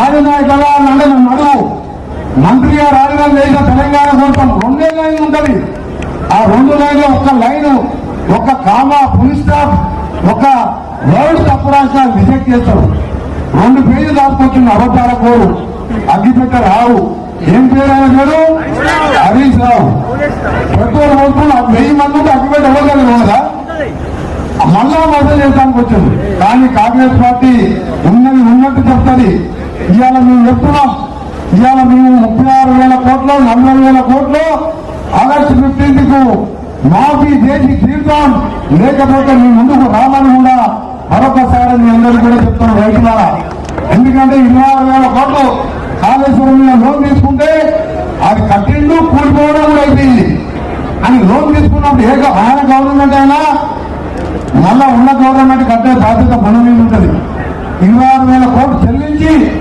రాజనాయకులా నన్ను నడువు మంత్రిగా రాజధాని చేసిన తెలంగాణ కోసం 2 లైన్లు ఉంటుంది. ఆ 2 లైన్లో ఒక్క లైను, ఒక్క కామా, ఫుల్ స్టాప్, ఒక వర్డ్ తప్పు రాసిన రిజెక్ట్ చేస్తారు. 2 పేజీలు దాచుకొచ్చింది అబద్ధాల కోరు. అగ్గిపెట్ట రావు. ఏం పేరు ఆయన పేరు? హరీష్ రావు. పెట్రోల్ పోతున్నా 1000 మంది ఉంటే అగ్గిపెట్ట ఇవ్వగలిగిన కదా, మళ్ళా మోసం చేయడానికి వచ్చింది. కానీ కాంగ్రెస్ పార్టీ ఉన్నది ఉన్నట్టు చెప్తుంది. ఇవాళ మేము చెప్తున్నాం, ఇవాళ మేము 36,000 కోట్లు 40,000 కోట్లు ఆగస్టు 15కు మాఫీ చేసి తీర్థం, లేకపోతే మీ ముందుకు రామని కూడా మరొకసారి మీ అందరికీ కూడా చెప్తున్నాం రైతులారా. ఎందుకంటే 26,000 కోట్లు కాళేశ్వరం మీద లోన్ తీసుకుంటే అది కట్టిండు, కూలిపోవడం కూడా అయిపోయింది అని లోన్ తీసుకున్నప్పుడు ఆయన గవర్నమెంట్ అయినా మళ్ళా ఉన్న గవర్నమెంట్ కట్టే బాధ్యత మన మీద ఉంటుంది. 26,000 కోట్లు చెల్లించి